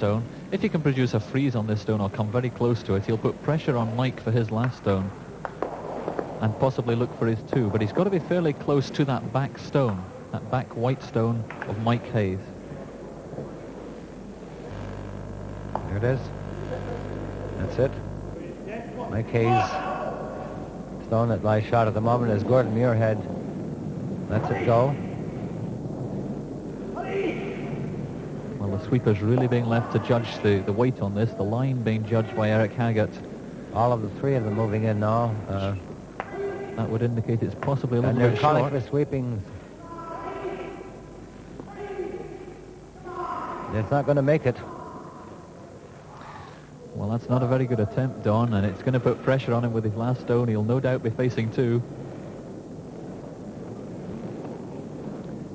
stone. If he can produce a freeze on this stone or come very close to it, he'll put pressure on Mike for his last stone and possibly look for his 2. But he's got to be fairly close to that back stone, that back white stone of Mike Hayes. There it is. That's it. Mike Hayes' stone that lies shot at the moment is Gordon Muirhead. Lets it go. Well, the sweeper's really being left to judge the weight on this, the line being judged by Eric Haggart. All of the 3 of them moving in now. That would indicate it's possibly a little and bit they're calling short. for sweepings. It's not going to make it. Well, that's not a very good attempt, Don, and it's going to put pressure on him with his last stone. He'll no doubt be facing 2.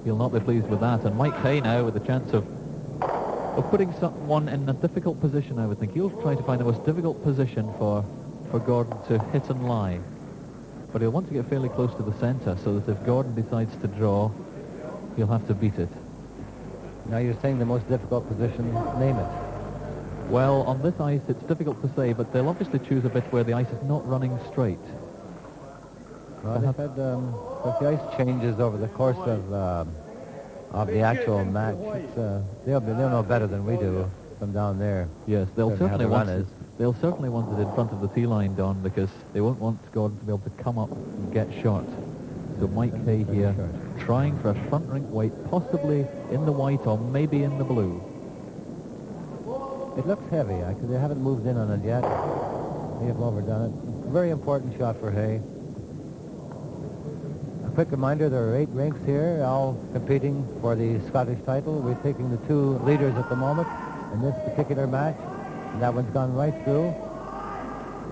He'll not be pleased with that. And Mike Hay now with the chance of putting someone in a difficult position, I would think. He'll try to find the most difficult position for Gordon to hit and lie. But he'll want to get fairly close to the centre so that if Gordon decides to draw, he'll have to beat it. Now you're saying the most difficult position, name it. Well, on this ice, it's difficult to say, but they'll obviously choose a bit where the ice is not running straight. Well, if the ice changes over the course of the actual match, they'll know better than we do from down there. Yes, they'll certainly want it. They'll certainly want it in front of the tee line, Don, because they won't want Gordon to be able to come up and get shot. So Mike Hay here trying for a front rink weight, possibly in the white or maybe in the blue. It looks heavy, actually. They haven't moved in on it yet. They have overdone it. Very important shot for Hay. A quick reminder, there are 8 rinks here, all competing for the Scottish title. We're taking the 2 leaders at the moment in this particular match. And that one's gone right through.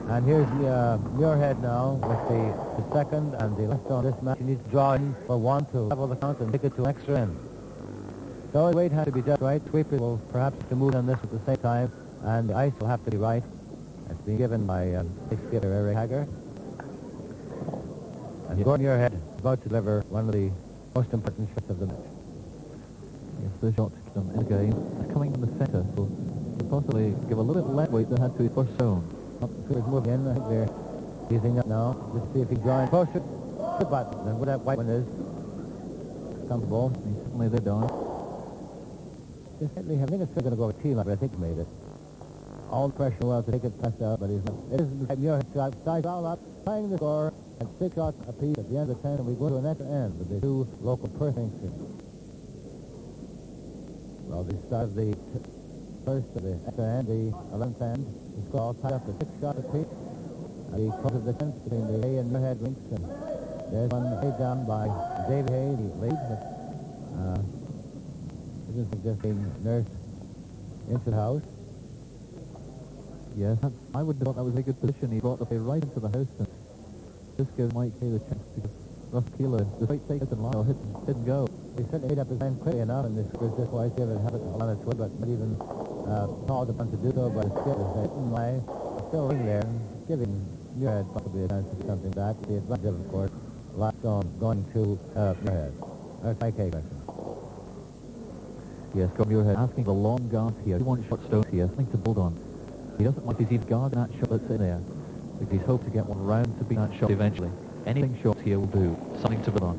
And here's Muirhead now with the second and the last on this match. He needs to draw in for 1 to level the count and take it to an extra end. So the weight has to be just right. Sweepers will perhaps have to move on this at the same time, and the ice will have to be right. It's being given by skipper Eric Haggart. And Gordon Muirhead is about to deliver one of the most important shots of the match. Yes, the shot in the game is coming from the centre, so possibly give a little bit less weight than had to his first zone. Sweepers moving in. I think they're easing up now. Let's see if he's drawing closer. But where that white one is, comfortable. He's certainly there, Don. I think it's still going to go over T line, but I think he made it. All the pressure well to take it past out, but he's not. It isn't like Muirhead shot. Size all up, tying the score at 6 shots apiece at the end of the 10, and we go to an extra end with the 2 local Perth rinks. Well, the start of the first of the extra end, the 11th end, the score all tied up at 6 shots apiece. And the close of the 10th between the Hay and Muirhead rinks, and there's one laid down by David Hay, the lead. This is just being nursed into the house. Yes, I would have thought that was a good position. He brought the play right into the house, and this gives Mike Hay the chance to give Russ Keeler the straight take and line or hit and go. He certainly made up his mind quickly enough, and this was just why he have it on its way, but not even called upon to do so, but it's still hit and lie, still in there, giving Muirhead possibly a chance to do something back. The advantage, of course, last on going to Muirhead. That's Mike Hay question. Yes, Gordon Muirhead asking the long guard here. He wants short stones here, something to build on. He doesn't want to see guard that shot that's in there, because he's hoped to get one round to beat that shot eventually. Anything short here will do, something to build on.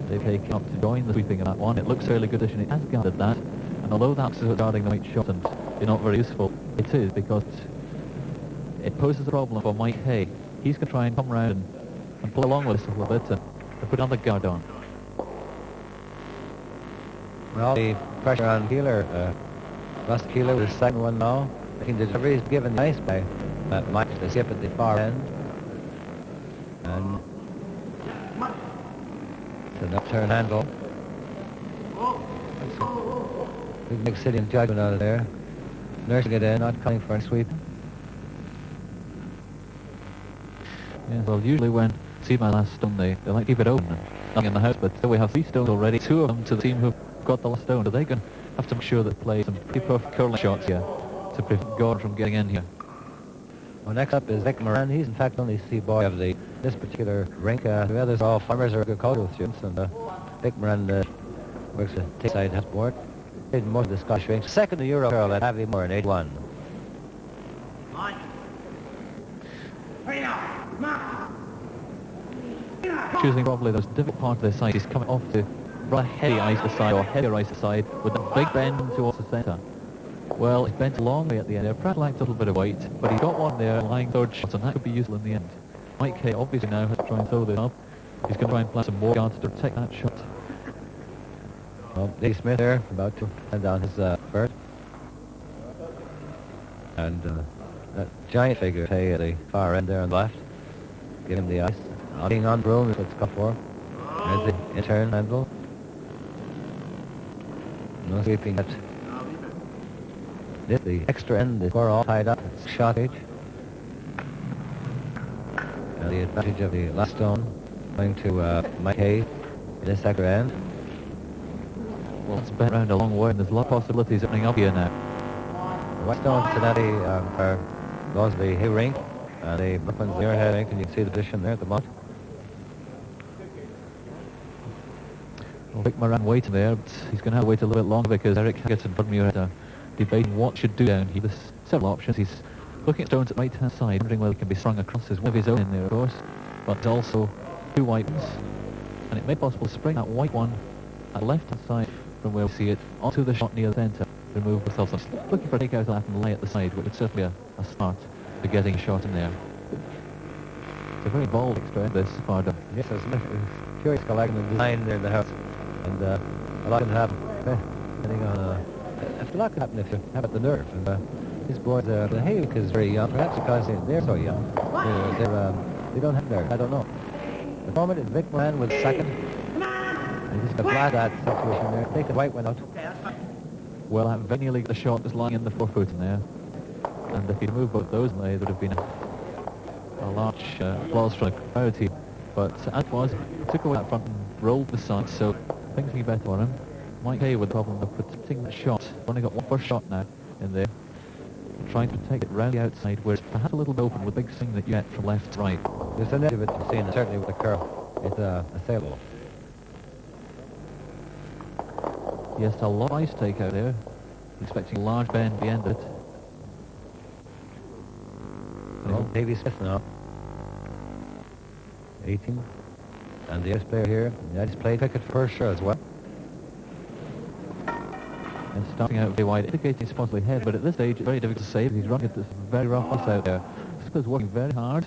They've taken up to join the sweeping of that one. It looks fairly good position. It has guarded that, and although that's guarding the right shot and not very useful, it is because it poses a problem for Mike Hay. He's going to try and come round and play along with us a little bit and put another guard on. Well, the pressure on Keeler, Russ Keeler with the second one now. Making the delivery is given nice by Mike to skip at the far end. And it's an upturn handle. Big Big City judgment out of there. Nursing it in, not coming for a sweep. Yeah, well, usually when see my last stone, they like to keep it open and nothing in the house, but we have 3 stones already, 2 of them to the team who've got the last stone. So they're going to have to make sure they play some pretty perfect curling shots here to prevent Gordon from getting in here. Well, next up is Vic Moran. He's in fact only C-boy of this particular rink. The others are all farmers or agricultural students, and Vic Moran works a take side half board. Played most of the Scottish ranks. Second the Euro curl at Aviemore in 81. Choosing probably the most difficult part of the side. He's coming off to rather heavy ice aside, or heavier ice aside, with a big bend towards the centre. Well, he's bent a long way at the end there. Pratt lacked a little bit of weight, but he's got one there, lying third shot, and that could be useful in the end. Mike Kay obviously now has to try and throw this up. He's going to try and plant some more guards to protect that shot. Well, Dave Smith there, about to hand down his bird. And that giant figure, Kay, at the far end there on the left. Give him the ice. Being on room is what's cut for. There's the intern handle. No sweeping yet. This, the extra end, the score all tied up. It's shot age. The advantage of the last stone going to Mike Hay in this extra end. Well, it's been around a long way, and there's a lot of possibilities opening up here now. The white stones today are those of the Hay rink, and the black ones near Hay rink, and you can see the position there at the moment. Well, Vic Moran waiting there, but he's going to have to wait a little bit longer because Eric Haggett and Bud Muir are debating what should do down here. There's several options. He's looking at stones at the right-hand side, wondering whether he can be strung across. There's one of his own in there, of course, but there's also two white ones. And it may be possible to spring that white one at the left-hand side from where we see it onto the shot near the centre. Remove the self. Looking for a takeout of that and lay at the side, which would certainly be a start to getting a shot in there. It's a very bold extra this far done. Yes, it's curious collection of design there in the house. And a lot can happen, depending on, a lot can happen if you have it the nerve. And these boys, the Haywick is very young, perhaps because they're so young. They don't have nerve, I don't know. At the moment, it's Vic Moran with second. And he's got flat that situation there. Take the white one out. Well, that very nearly got the shot just lying in the 4 foot in there. And if he'd moved both those, there would have been a large applause from the crowd here. But as it was, he took away that front and rolled the side, so things will be better for him. Mike Hay with the problem of protecting that shot. Only got one first shot now in there. Trying to protect it round the outside, where it's perhaps a little bit open with the big swing that you get from left to right. There's an edge of it to see, and certainly with the curl, it's a sailable. Yes, a lot of ice take out there. Expecting a large bend at the end of it. Well, Davy Smith now. 18. And the player here, yeah, he's played cricket for sure as well. And starting out very wide, indicating he's possibly ahead, but at this stage it's very difficult to say because he's running at this very rough ice out there. Skipper's working very hard,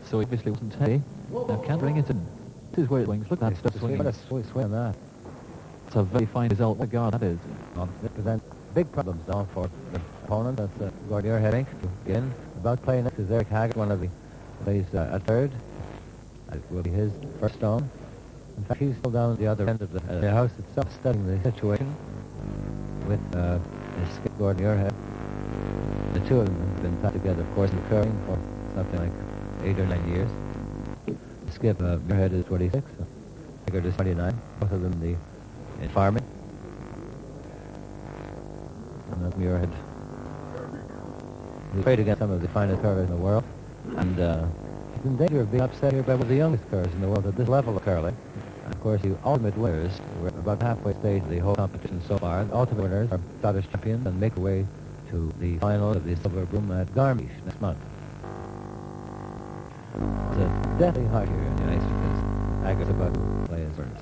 so he obviously wasn't heavy. Now can't bring it in. This is where it swings. Look at that stuff swinging. What a sweet swing on that. It's a very fine result. What a guard that is. Well, it presents big problems now for the opponent. That's Gordier heading again. About playing next is Eric Haggett, one of the plays at third. That will be his first stone. In fact, he's still down at the other end of the house itself, studying the situation with his Skip Gordier head. The two of them have been put together, of course, in curling for something like 8 or 9 years. Skip Muirhead is 26, so Haggett is 29. Both of them in farming. And that Muirhead, he played against some of the finest curlers in the world, and he's in danger of being upset here by one of the youngest curlers in the world at this level of curling. And of course, the ultimate winners, we're about halfway stage of the whole competition so far. The ultimate winners are Scottish champions and make their way to the final of the Silver Broom at Garmisch next month. It's a deathly hot here in the ice because Haggett's about to play his first.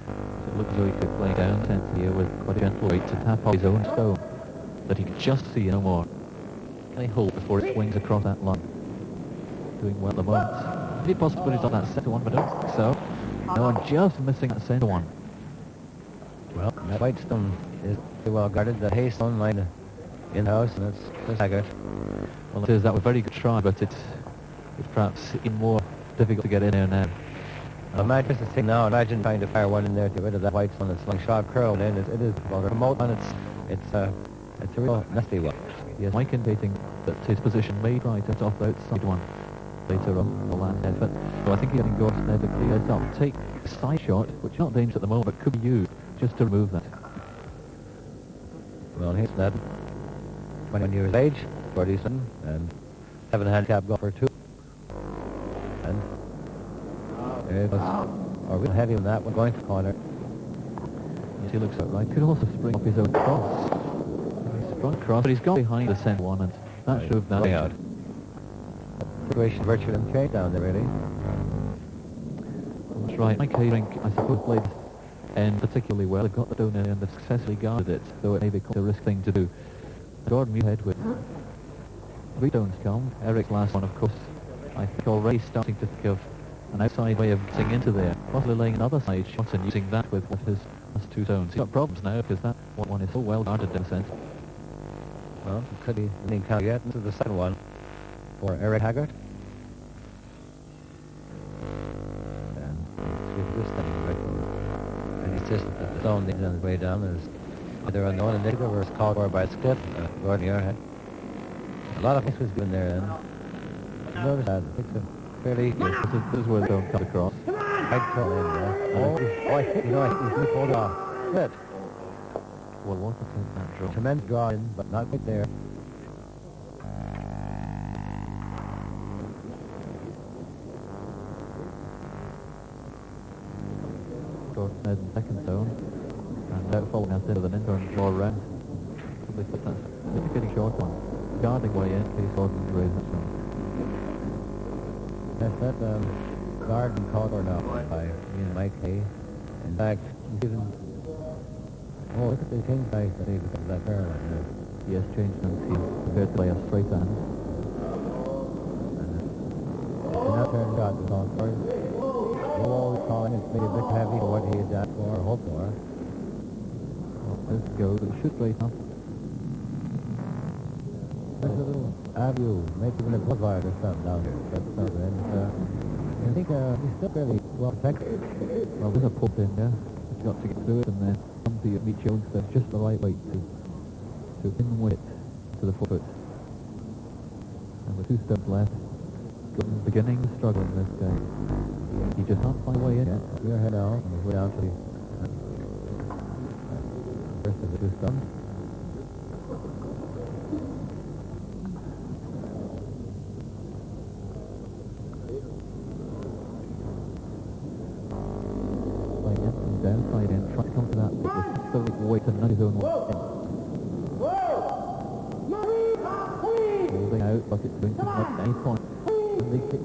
So it looks as though he could play down the centre here with quite a gentle weight to tap off his own stone, that he could just see no more. Any hold before it swings across that line. Doing well at the moment. Any possibilities on that centre one, but I don't think so. No, and just missing that centre one. Well, that white stone is pretty well guarded. The hay stone line in the house, and it's Haggett. Well, it is. That was a very good try, but it's perhaps even more difficult to get in there now. Imagine the thing now. Imagine trying to fire one in there to get rid of that white stone that's like sharp curl. And it is well, the remote one. It's a real nasty one. Yes, Mike indicating that his position may try to off the outside one later on the last head, but so I think he's getting Gordon there to clear it up. Take a side shot, which is not dangerous at the moment, but could be used just to remove that. Well, here's Ned, 21 years of age, 47, and 7 handicap golfer 2. And there it goes. Or real heavy on that one, going to corner. Yes, he looks outright. Could also spring up his own cross. He's sprung cross, but he's gone behind the center one, and that should have that out. Situation virtually unchanged down there, really. That's right. Mike Hayring, I suppose, played and particularly well. They've got the stone in and they've successfully guarded it, though it may be quite a risk thing to do. Gordon Muirhead with 3 stones come. Eric's last one, of course, I think already starting to think of an outside way of getting into there, possibly laying another side shot and using that with his last 2 stones. He's got problems now because that one is so well guarded in a sense. Well, it could be winning count yet into the second one for Eric Haggart. And see if this thing is right. And he's just at the stone on his way down is either unknown initiative or is called for by Skip, Gordon Muirhead. A lot of this was given there then. Notice that it's a fairly This is where the stone comes across. I'd call in there. Oh, I think, I think he's pulled off. Good. Well, what was in that draw? Tremendous draw in, but not quite there. Gordon Muirhead in second stone, and now following us into the Ninburn draw round. Probably put that getting short one. Guarding way in case Gordon raises it. That's that guard and called or not by Mike Hay. In fact, he's even... Oh, look at the change dice that he because of that parallel. Yes, changed them. He's prepared to play a straight hand. And now turn shot is on for him. We're always calling it's maybe a bit heavy for what he had asked for or hoped for. Well, this goes. It should straight up. There's a little avenue, maybe even a boulevard or something down here. That's not good. I think he's still fairly well protected. Well, there's a pulp in there. You've got to get through it and then come to your meet Jones. There's just the right weight to in with it to the foot. And with 2 steps left, Gordon's beginning to struggle in this game. He just can't find a way in it. We're head out, and we're down to the first of the 2 stones. Downside in, trying to come to that bit with the right weight and not his own way in. Holding out, but it's going to not any point. And they kick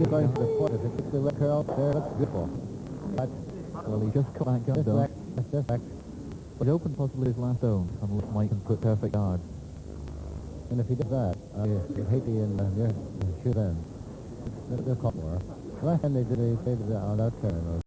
Going to the foot, if it gets the red curl, there looks beautiful. But well, he just cut that gun down. just back. But he opened possibly his last zone, unless Mike can put perfect guard. And if he did that, you'd hate to be in near shoot end. They're called for. Last time they did it on that turn.